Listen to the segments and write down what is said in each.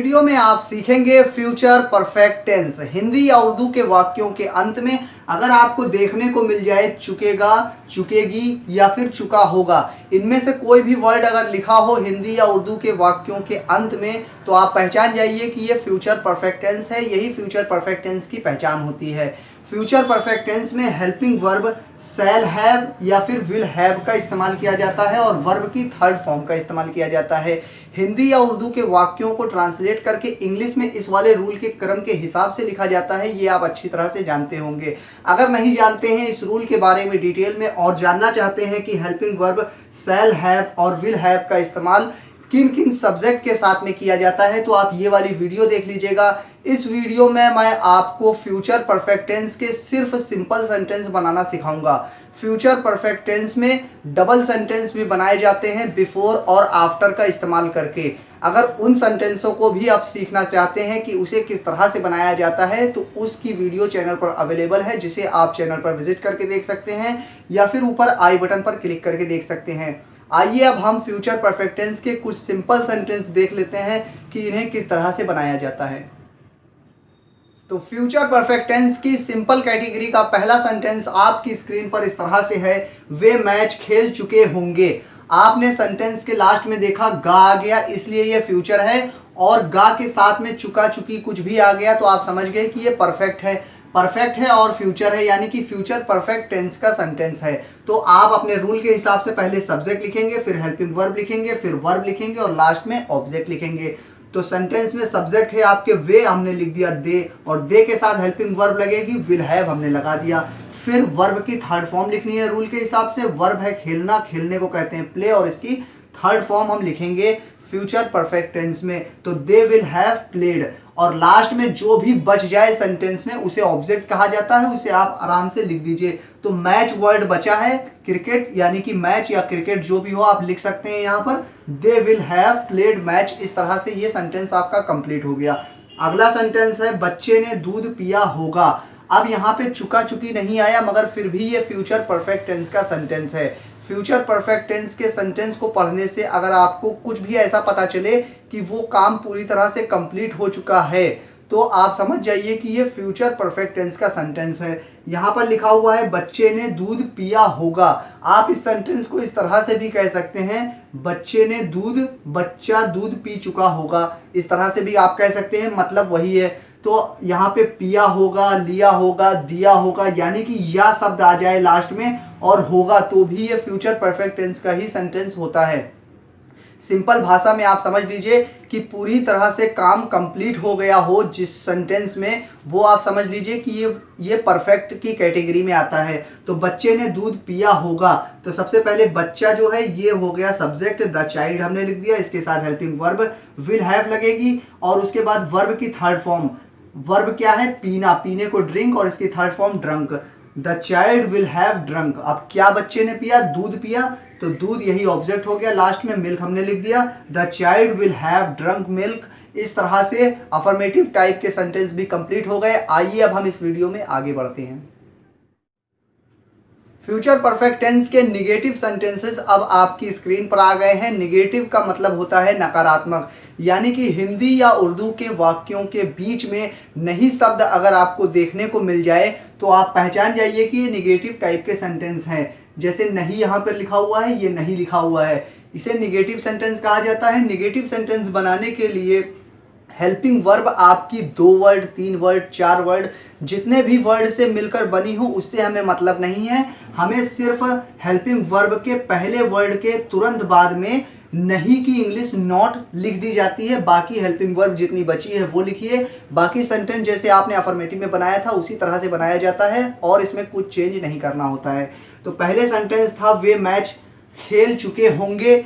Video में आप सीखेंगे फ्यूचर परफेक्ट टेंस। हिंदी या उर्दू के वाक्यों के अंत में अगर आपको देखने को मिल जाए चुकेगा, चुकेगी या फिर चुका होगा, इनमें से कोई भी वर्ड अगर लिखा हो हिंदी या उर्दू के वाक्यों के अंत में, तो आप पहचान जाइए कि ये फ्यूचर परफेक्ट टेंस है। यही फ्यूचर परफेक्ट टेंस की पहचान होती है। फ्यूचर परफेक्ट टेंस में हेल्पिंग वर्ब शैल हैव या फिर विल हैव का इस्तेमाल किया जाता है और वर्ब की थर्ड फॉर्म का इस्तेमाल किया जाता है। हिंदी या उर्दू के वाक्यों को ट्रांसलेट करके इंग्लिश में इस वाले रूल के क्रम के हिसाब से लिखा जाता है। ये आप अच्छी तरह से जानते होंगे। अगर नहीं जानते हैं इस रूल के बारे में डिटेल में और जानना चाहते हैं कि हेल्पिंग वर्ब शैल हैव और विल हैव का इस्तेमाल किन किन सब्जेक्ट के साथ में किया जाता है, तो आप ये वाली वीडियो देख लीजिएगा। इस वीडियो में मैं आपको फ्यूचर परफेक्ट टेंस के सिर्फ सिंपल सेंटेंस बनाना सिखाऊंगा। फ्यूचर परफेक्ट टेंस में डबल सेंटेंस भी बनाए जाते हैं बिफोर और आफ्टर का इस्तेमाल करके। अगर उन सेंटेंसों को भी आप सीखना चाहते हैं कि उसे किस तरह से बनाया जाता है, तो उसकी वीडियो चैनल पर अवेलेबल है, जिसे आप चैनल पर विजिट करके देख सकते हैं या फिर ऊपर आई बटन पर क्लिक करके देख सकते हैं। आइए अब हम फ्यूचर परफेक्ट टेंस के कुछ सिंपल सेंटेंस देख लेते हैं कि इन्हें किस तरह से बनाया जाता है। तो फ्यूचर परफेक्ट टेंस की सिंपल कैटेगरी का पहला सेंटेंस आपकी स्क्रीन पर इस तरह से है, वे मैच खेल चुके होंगे। आपने सेंटेंस के लास्ट में देखा गा आ गया, इसलिए ये फ्यूचर है, और गा के साथ में चुका चुकी कुछ भी आ गया तो आप समझ गए कि ये परफेक्ट है। परफेक्ट है और फ्यूचर है, यानी कि फ्यूचर परफेक्ट टेंस का सेंटेंस है। तो आप अपने रूल के हिसाब से पहले सब्जेक्ट लिखेंगे, फिर हेल्पिंग वर्ब लिखेंगे, फिर वर्ब लिखेंगे और लास्ट में ऑब्जेक्ट लिखेंगे। तो सेंटेंस में सब्जेक्ट है आपके वे, हमने लिख दिया दे, और दे के साथ हेल्पिंग वर्ब लगेगी विल हैव, हमने लगा दिया। फिर वर्ब की थर्ड फॉर्म लिखनी है रूल के हिसाब से। वर्ब है खेलना, खेलने को कहते हैं प्ले, और इसकी थर्ड फॉर्म हम लिखेंगे फ्यूचर परफेक्ट टेंस में, तो दे विल हैव प्लेड। और लास्ट में जो भी बच जाए सेंटेंस में उसे ऑब्जेक्ट कहा जाता है, उसे आप आराम से लिख दीजिए। तो मैच वर्ड बचा है क्रिकेट, यानी कि मैच या क्रिकेट जो भी हो आप लिख सकते हैं यहाँ पर, they will have played match. इस तरह से ये सेंटेंस आपका कंप्लीट हो गया। अगला सेंटेंस है बच्चे ने दूध पिया होगा। अब यहाँ पे चुका चुकी नहीं आया, मगर फिर भी ये फ्यूचर परफेक्ट टेंस का सेंटेंस है। फ्यूचर परफेक्ट टेंस के सेंटेंस को पढ़ने से अगर आपको कुछ भी ऐसा पता चले कि वो काम पूरी तरह से कंप्लीट हो चुका है, तो आप समझ जाइए कि ये फ्यूचर परफेक्ट टेंस का सेंटेंस है। यहाँ पर लिखा हुआ है बच्चे ने दूध पिया होगा। आप इस सेंटेंस को इस तरह से भी कह सकते हैं, बच्चे ने बच्चा दूध पी चुका होगा। इस तरह से भी आप कह सकते हैं, मतलब वही है। तो यहाँ पे पिया होगा, लिया होगा, दिया होगा, यानी कि या शब्द आ जाए लास्ट में और होगा, तो भी ये फ्यूचर परफेक्ट टेंस का ही सेंटेंस होता है। सिंपल भाषा में आप समझ लीजिए कि पूरी तरह से काम कंप्लीट हो गया हो जिस सेंटेंस में, वो आप समझ लीजिए कि ये परफेक्ट की कैटेगरी में आता है। तो बच्चे ने दूध पिया होगा, तो सबसे पहले बच्चा जो है ये हो गया सब्जेक्ट, द चाइल्ड हमने लिख दिया, इसके साथ हेल्पिंग वर्ब विल हैव लगेगी, और उसके बाद वर्ब की थर्ड फॉर्म, वर्ब क्या है पीना, पीने को ड्रिंक, और इसकी third form drunk, the child will have drunk. अब क्या बच्चे ने पिया, दूध पिया, तो दूध यही ऑब्जेक्ट हो गया। लास्ट में मिल्क हमने लिख दिया, the child will have drunk milk. इस तरह से अफर्मेटिव टाइप के सेंटेंस भी कंप्लीट हो गए। आइए अब हम इस वीडियो में आगे बढ़ते हैं। फ्यूचर परफेक्ट टेंस के निगेटिव सेंटेंसेस अब आपकी स्क्रीन पर आ गए हैं। निगेटिव का मतलब होता है नकारात्मक, यानी कि हिंदी या उर्दू के वाक्यों के बीच में नहीं शब्द अगर आपको देखने को मिल जाए, तो आप पहचान जाइए कि ये निगेटिव टाइप के सेंटेंस हैं। जैसे नहीं यहाँ पर लिखा हुआ है, ये नहीं लिखा हुआ है, इसे निगेटिव सेंटेंस कहा जाता है। निगेटिव सेंटेंस बनाने के लिए हेल्पिंग वर्ब आपकी 2 वर्ड, 3 वर्ड, 4 वर्ड, जितने भी वर्ड से मिलकर बनी हो उससे हमें मतलब नहीं है। हमें सिर्फ हेल्पिंग वर्ब के पहले वर्ड के तुरंत बाद में नहीं की इंग्लिश नॉट लिख दी जाती है। बाकी हेल्पिंग वर्ब जितनी बची है वो लिखिए। बाकी सेंटेंस जैसे आपने अफर्मेटिव में बनाया था उसी तरह से बनाया जाता है और इसमें कुछ चेंज नहीं करना होता है। तो पहले सेंटेंस था वे मैच खेल चुके होंगे,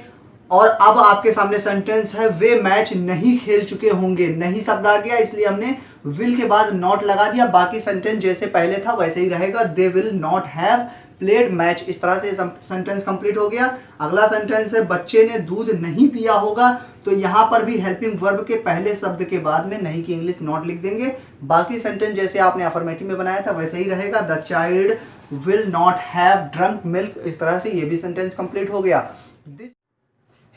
और अब आपके सामने सेंटेंस है वे मैच नहीं खेल चुके होंगे। नहीं शब्द आ गया, इसलिए हमने विल के बाद नॉट लगा दिया। बाकी सेंटेंस जैसे पहले था वैसे ही रहेगा, they will not have played match. इस तरह से सेंटेंस कंप्लीट हो गया। अगला सेंटेंस है बच्चे ने दूध नहीं पिया होगा, तो यहाँ पर भी हेल्पिंग वर्ब के पहले शब्द के बाद में नहीं की इंग्लिश नॉट लिख देंगे। बाकी सेंटेंस जैसे आपने अफर्मेटिव में बनाया था वैसे ही रहेगा, the child will not have drunk milk. इस तरह से ये भी सेंटेंस कंप्लीट हो गया।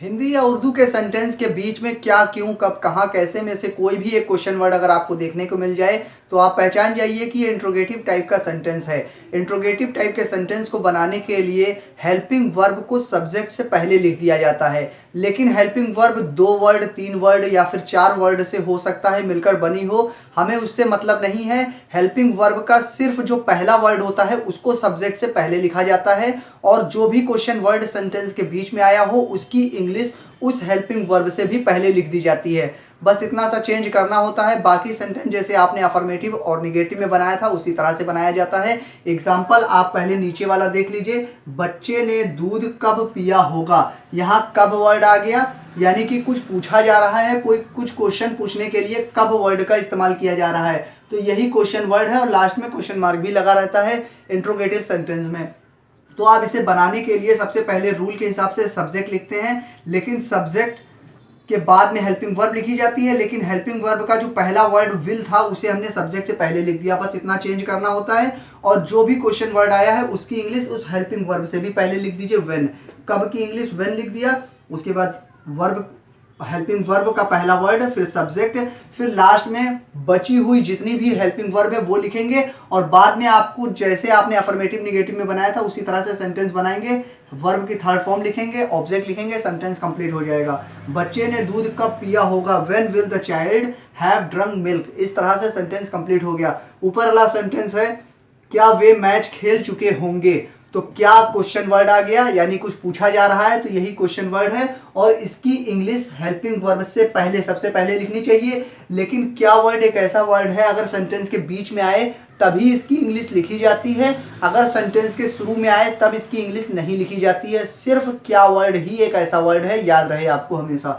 हिंदी या उर्दू के सेंटेंस के बीच में क्या, क्यों, कब, कहाँ, कैसे में से कोई भी एक क्वेश्चन वर्ड अगर आपको देखने को मिल जाए तो आप पहचान जाइए कि ये इंट्रोगेटिव टाइप का सेंटेंस है। इंट्रोगेटिव टाइप के सेंटेंस को बनाने के लिए हेल्पिंग वर्ब को सब्जेक्ट से पहले लिख दिया जाता है, लेकिन हेल्पिंग वर्ब 2 वर्ड, 3 वर्ड या फिर 4 वर्ड से हो सकता है मिलकर बनी हो, हमें उससे मतलब नहीं है। हेल्पिंग वर्ब का सिर्फ जो पहला वर्ड होता है उसको सब्जेक्ट से पहले लिखा जाता है और जो भी क्वेश्चन वर्ड सेंटेंस के बीच में आया हो उसकी इंग्लिश उस हेल्पिंग वर्ब से भी पहले लिख दी जाती है। बस इतना सा चेंज करना होता है। बाकी सेंटेंस जैसे आपने अफर्मेटिव और निगेटिव में बनाया था उसी तरह से बनाया जाता है। एग्जाम्पल आप पहले नीचे वाला देख लीजिए, बच्चे ने दूध कब पिया होगा। यहाँ कब वर्ड आ गया, यानी कि कुछ पूछा जा रहा है, कोई कुछ क्वेश्चन पूछने के लिए कब वर्ड का इस्तेमाल किया जा रहा है, तो यही क्वेश्चन वर्ड है और लास्ट में क्वेश्चन मार्क भी लगा रहता है इंट्रोगेटिव सेंटेंस में। तो आप इसे बनाने के लिए सबसे पहले रूल के हिसाब से सब्जेक्ट लिखते हैं, लेकिन सब्जेक्ट के बाद में हेल्पिंग वर्ब लिखी जाती है, लेकिन हेल्पिंग वर्ब का जो पहला वर्ड विल था उसे हमने सब्जेक्ट से पहले लिख दिया। बस इतना चेंज करना होता है और जो भी क्वेश्चन वर्ड आया है उसकी इंग्लिश उस हेल्पिंग वर्ब से भी पहले लिख दीजिए। व्हेन, कब की इंग्लिश व्हेन लिख दिया, उसके बाद वर्ब, हेल्पिंग वर्ब का पहला वर्ड, फिर सब्जेक्ट, फिर लास्ट में बची हुई जितनी भी हेल्पिंग वर्ब है वो लिखेंगे और बाद में आपको जैसे आपने अफर्मेटिव निगेटिव में बनाया था उसी तरह से सेंटेंस बनाएंगे। वर्ब की थर्ड फॉर्म लिखेंगे, ऑब्जेक्ट लिखेंगे, सेंटेंस कंप्लीट हो जाएगा। बच्चे ने दूध कब पिया होगा, when will the child have drunk milk. इस तरह से सेंटेंस कंप्लीट हो गया। ऊपर वाला सेंटेंस है क्या वे मैच खेल चुके होंगे, तो क्या क्वेश्चन वर्ड आ गया, यानी कुछ पूछा जा रहा है तो यही क्वेश्चन वर्ड है और इसकी इंग्लिश हेल्पिंग वर्ब से पहले सबसे पहले लिखनी चाहिए। लेकिन क्या वर्ड एक ऐसा वर्ड है अगर सेंटेंस के बीच में आए तभी इसकी इंग्लिश लिखी जाती है, अगर सेंटेंस के शुरू में आए तब इसकी इंग्लिश नहीं लिखी जाती है। सिर्फ क्या वर्ड ही एक ऐसा वर्ड है, याद रहे आपको हमेशा,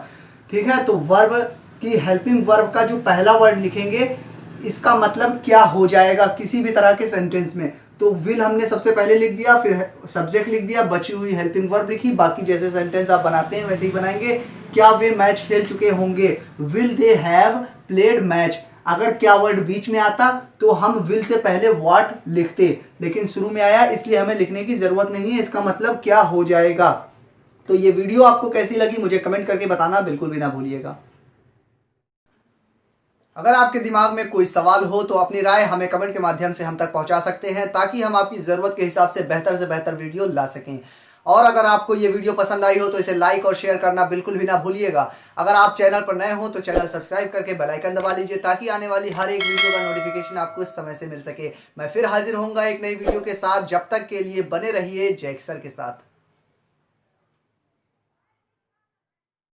ठीक है। तो वर्ब की हेल्पिंग वर्ब का जो पहला वर्ड लिखेंगे इसका मतलब क्या हो जाएगा किसी भी तरह के सेंटेंस में, तो विल हमने सबसे पहले लिख दिया, फिर सब्जेक्ट लिख दिया, बची हुई हेल्पिंग वर्ब लिखी। बाकी जैसे सेंटेंस आप बनाते हैं वैसे ही बनाएंगे। क्या वे मैच खेल चुके होंगे, will they have played match. अगर क्या वर्ड बीच में आता तो हम विल से पहले व्हाट लिखते, लेकिन शुरू में आया इसलिए हमें लिखने की जरूरत नहीं है, इसका मतलब क्या हो जाएगा। तो ये वीडियो आपको कैसी लगी मुझे कमेंट करके बताना बिल्कुल भी ना भूलिएगा। अगर आपके दिमाग में कोई सवाल हो तो अपनी राय हमें कमेंट के माध्यम से हम तक पहुंचा सकते हैं ताकि हम आपकी ज़रूरत के हिसाब से बेहतर वीडियो ला सकें। और अगर आपको ये वीडियो पसंद आई हो तो इसे लाइक और शेयर करना बिल्कुल भी ना भूलिएगा। अगर आप चैनल पर नए हो तो चैनल सब्सक्राइब करके बेल आइकन दबा लीजिए ताकि आने वाली हर एक वीडियो का नोटिफिकेशन आपको इस समय से मिल सके। मैं फिर हाजिर होऊंगा एक नई वीडियो के साथ, जब तक के लिए बने रहिए जय सर के साथ।